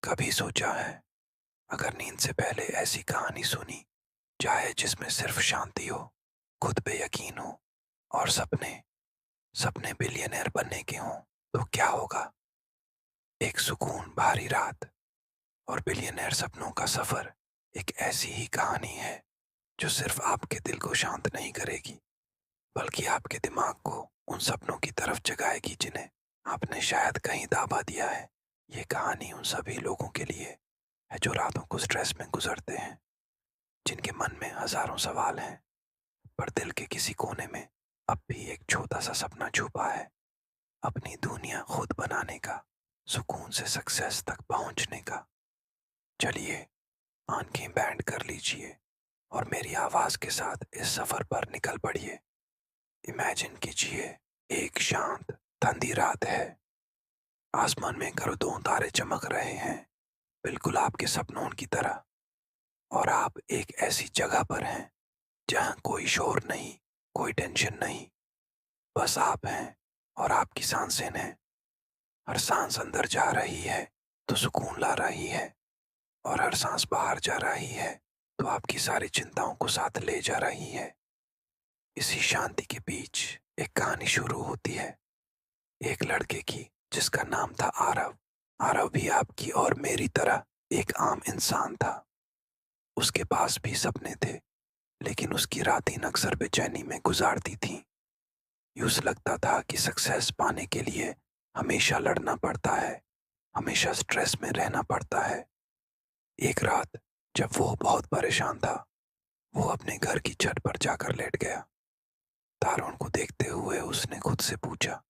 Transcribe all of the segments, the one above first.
कभी सोचा है, अगर नींद से पहले ऐसी कहानी सुनी जाए जिसमें सिर्फ शांति हो, खुद पे यकीन हो और सपने सपने बिलियनर बनने के हों, तो क्या होगा? एक सुकून भारी रात और बिलियनर सपनों का सफर एक ऐसी ही कहानी है जो सिर्फ आपके दिल को शांत नहीं करेगी, बल्कि आपके दिमाग को उन सपनों की तरफ जगाएगी जिन्हें आपने शायद कहीं दाबा दिया है। ये कहानी उन सभी लोगों के लिए है जो रातों को स्ट्रेस में गुजरते हैं, जिनके मन में हजारों सवाल हैं, पर दिल के किसी कोने में अब भी एक छोटा सा सपना छुपा है, अपनी दुनिया खुद बनाने का, सुकून से सक्सेस तक पहुंचने का। चलिए, आंखें बैंड कर लीजिए और मेरी आवाज के साथ इस सफर पर निकल पड़िए। इमेजिन कीजिए, एक शांत ठंडी रात है। आसमान में करोड़ों तारे चमक रहे हैं, बिल्कुल आपके सपनों की तरह। और आप एक ऐसी जगह पर हैं जहां कोई शोर नहीं, कोई टेंशन नहीं, बस आप हैं और आपकी सांसें हैं। हर सांस अंदर जा रही है तो सुकून ला रही है, और हर सांस बाहर जा रही है तो आपकी सारी चिंताओं को साथ ले जा रही है। इसी शांति के बीच एक कहानी शुरू होती है, एक लड़के की जिसका नाम था आरव। आरव भी आपकी और मेरी तरह एक आम इंसान था। उसके पास भी सपने थे, लेकिन उसकी रातें अक्सर बेचैनी में गुजारती थीं। यूं लगता था कि सक्सेस पाने के लिए हमेशा लड़ना पड़ता है, हमेशा स्ट्रेस में रहना पड़ता है। एक रात जब वो बहुत परेशान था, वो अपने घर की छत पर जाकर लेट गया। तारों को देखते हुए उसने खुद से पूछा,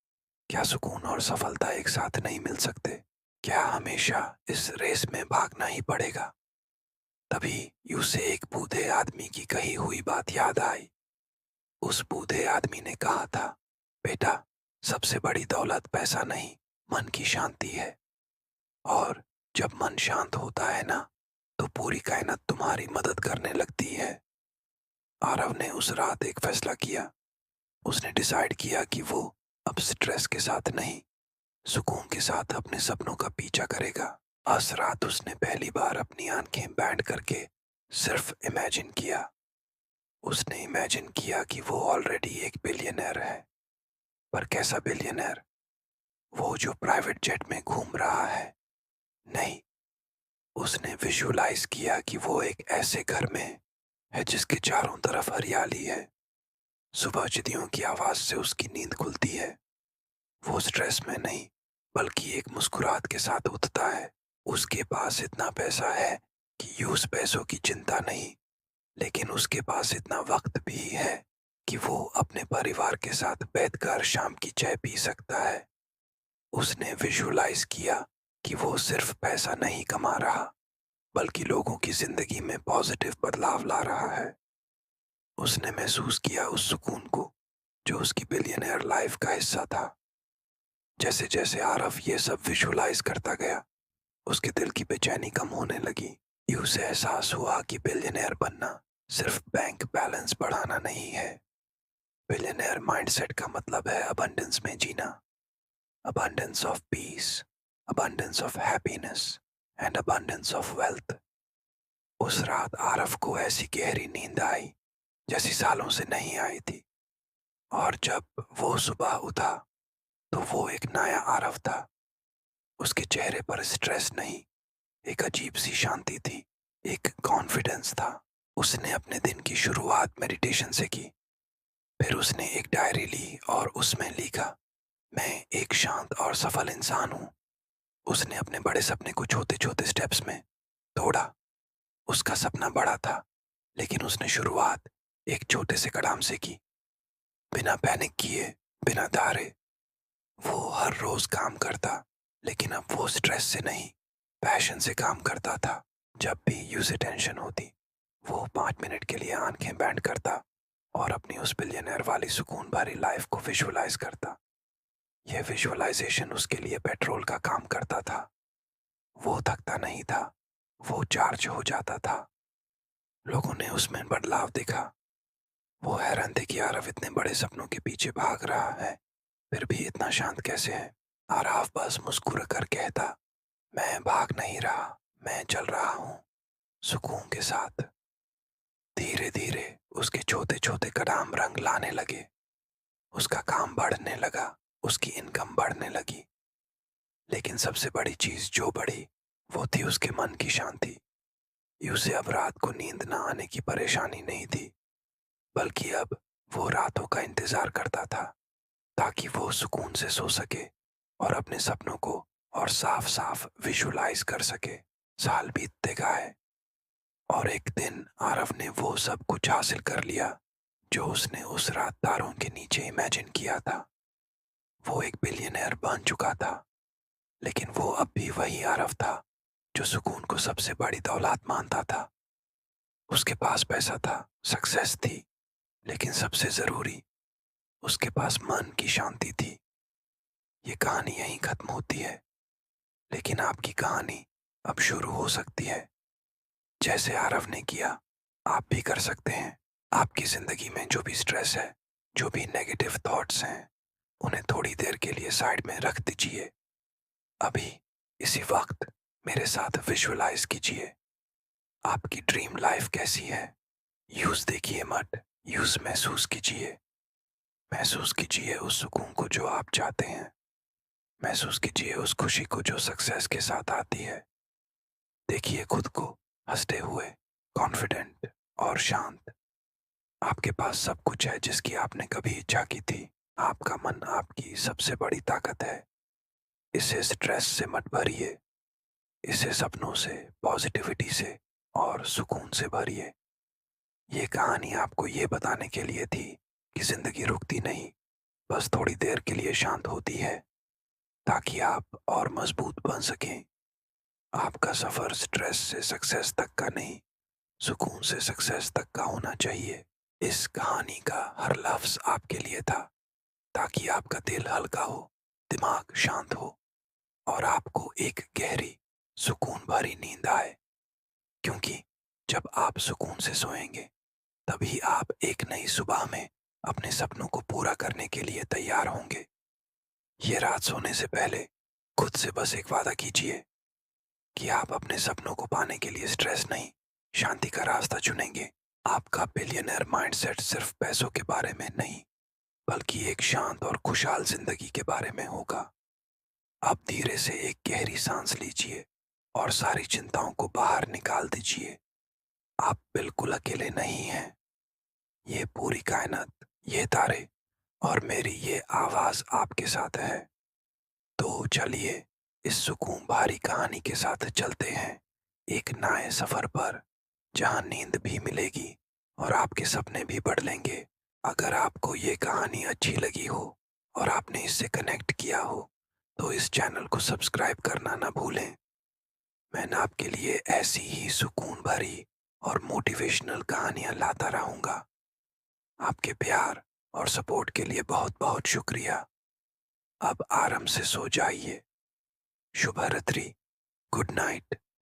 क्या सुकून और सफलता एक साथ नहीं मिल सकते? क्या हमेशा इस रेस में भागना ही पड़ेगा? तभी उसे एक बूढ़े आदमी की कही हुई बात याद आई। उस बूढ़े आदमी ने कहा था, बेटा, सबसे बड़ी दौलत पैसा नहीं, मन की शांति है। और जब मन शांत होता है ना, तो पूरी कायनात तुम्हारी मदद करने लगती है। आरव ने उस रात एक फैसला किया। उसने डिसाइड किया कि वो अब स्ट्रेस के साथ नहीं, सुकून के साथ अपने सपनों का पीछा करेगा। उस रात उसने पहली बार अपनी आंखें बैंड करके सिर्फ इमेजिन किया। उसने इमेजिन किया कि वो ऑलरेडी एक बिलियनर है। पर कैसा बिलियनर? वो जो प्राइवेट जेट में घूम रहा है? नहीं, उसने विजुअलाइज किया कि वो एक ऐसे घर में है जिसके चारों तरफ हरियाली है। सुबह चिड़ियों की आवाज से उसकी नींद खुलती है। वो स्ट्रेस में नहीं, बल्कि एक मुस्कुराहट के साथ उठता है। उसके पास इतना पैसा है कि उस पैसों की चिंता नहीं, लेकिन उसके पास इतना वक्त भी है कि वो अपने परिवार के साथ बैठकर शाम की चाय पी सकता है। उसने विजुअलाइज किया कि वो सिर्फ पैसा नहीं कमा रहा, बल्कि लोगों की जिंदगी में पॉजिटिव बदलाव ला रहा है। उसने महसूस किया उस सुकून को जो उसकी बिलियनर लाइफ का हिस्सा था। जैसे जैसे आरव ये सब विजुअलाइज करता गया, उसके दिल की बेचैनी कम होने लगी। उसे एहसास हुआ कि बिलियनर बनना सिर्फ बैंक बैलेंस बढ़ाना नहीं है। बिलियनर माइंडसेट का मतलब है अबंडेंस में जीना, abundance of peace, abundance of happiness and abundance of wealth। उस रात आरफ को ऐसी गहरी नींद आई जैसी सालों से नहीं आई थी। और जब वो सुबह उठा तो वो एक नया आरफ था। उसके चेहरे पर स्ट्रेस नहीं, एक अजीब सी शांति थी, एक कॉन्फिडेंस था। उसने अपने दिन की शुरुआत मेडिटेशन से की। फिर उसने एक डायरी ली और उसमें लिखा, मैं एक शांत और सफल इंसान हूँ। उसने अपने बड़े सपने को छोटे छोटे स्टेप्स में तोड़ा। उसका सपना बड़ा था, लेकिन उसने शुरुआत एक छोटे से कदम से की, बिना पैनिक किए, बिना डरे। वो हर रोज काम करता, लेकिन अब वो स्ट्रेस से नहीं, पैशन से काम करता था। जब भी उसे टेंशन होती, वो 5 मिनट के लिए आंखें बैंड करता और अपनी उस बिलियनर वाली सुकून भरी लाइफ को विजुअलाइज करता। यह विजुअलाइजेशन उसके लिए पेट्रोल का काम करता था। वो थकता नहीं था, वो चार्ज हो जाता था। लोगों ने उसमें बदलाव देखा। वो हैरान थे कि आरव इतने बड़े सपनों के पीछे भाग रहा है, फिर भी इतना शांत कैसे है? आरव बस मुस्कुरा कर कहता, मैं भाग नहीं रहा, मैं चल रहा हूँ सुकून के साथ। धीरे धीरे उसके छोटे छोटे कदम रंग लाने लगे। उसका काम बढ़ने लगा, उसकी इनकम बढ़ने लगी। लेकिन सबसे बड़ी चीज जो बढ़ी वो थी उसके मन की शांति। उसे अब रात को नींद न आने की परेशानी नहीं थी, बल्कि अब वो रातों का इंतजार करता था ताकि वो सुकून से सो सके और अपने सपनों को और साफ साफ विजुलाइज कर सके। साल बीतते गए और एक दिन आरव ने वो सब कुछ हासिल कर लिया जो उसने उस रात तारों के नीचे इमेजिन किया था। वो एक बिलियनर बन चुका था, लेकिन वो अब भी वही आरव था जो सुकून को सबसे बड़ी दौलत मानता था। उसके पास पैसा था, सक्सेस थी, लेकिन सबसे जरूरी उसके पास मन की शांति थी। ये कहानी यहीं खत्म होती है, लेकिन आपकी कहानी अब शुरू हो सकती है। जैसे आरव ने किया, आप भी कर सकते हैं। आपकी जिंदगी में जो भी स्ट्रेस है, जो भी नेगेटिव थॉट्स हैं, उन्हें थोड़ी देर के लिए साइड में रख दीजिए। अभी इसी वक्त मेरे साथ विजुअलाइज कीजिए आपकी ड्रीम लाइफ कैसी है। यूज देखिए मत, यूज महसूस कीजिए। महसूस कीजिए उस सुकून को जो आप चाहते हैं। महसूस कीजिए उस खुशी को जो सक्सेस के साथ आती है। देखिए खुद को हंसते हुए, कॉन्फिडेंट और शांत। आपके पास सब कुछ है जिसकी आपने कभी इच्छा की थी। आपका मन आपकी सबसे बड़ी ताकत है। इसे स्ट्रेस से मत भरिए, इसे सपनों से, पॉजिटिविटी से और सुकून से भरिए। ये कहानी आपको ये बताने के लिए थी कि जिंदगी रुकती नहीं, बस थोड़ी देर के लिए शांत होती है ताकि आप और मजबूत बन सकें। आपका सफर स्ट्रेस से सक्सेस तक का नहीं, सुकून से सक्सेस तक का होना चाहिए। इस कहानी का हर लफ्ज आपके लिए था ताकि आपका दिल हल्का हो, दिमाग शांत हो और आपको एक गहरी सुकून भरी नींद आए। क्योंकि जब आप सुकून से सोएंगे तभी आप एक नई सुबह में अपने सपनों को पूरा करने के लिए तैयार होंगे। ये रात सोने से पहले खुद से बस एक वादा कीजिए कि आप अपने सपनों को पाने के लिए स्ट्रेस नहीं, शांति का रास्ता चुनेंगे। आपका बिलियनर माइंडसेट सिर्फ पैसों के बारे में नहीं, बल्कि एक शांत और खुशहाल जिंदगी के बारे में होगा। आप धीरे से एक गहरी सांस लीजिए और सारी चिंताओं को बाहर निकाल दीजिए। आप बिल्कुल अकेले नहीं हैं। ये पूरी कायनात, ये तारे और मेरी ये आवाज आपके साथ है। तो चलिए इस सुकून भरी कहानी के साथ चलते हैं एक नए सफर पर, जहां नींद भी मिलेगी और आपके सपने भी बढ़ लेंगे। अगर आपको ये कहानी अच्छी लगी हो और आपने इससे कनेक्ट किया हो तो इस चैनल को सब्सक्राइब करना ना भूलें। मैं ना आपके लिए ऐसी ही सुकून भरी और मोटिवेशनल कहानियां लाता रहूंगा। आपके प्यार और सपोर्ट के लिए बहुत बहुत शुक्रिया। अब आराम से सो जाइए। शुभ रात्रि। Good night.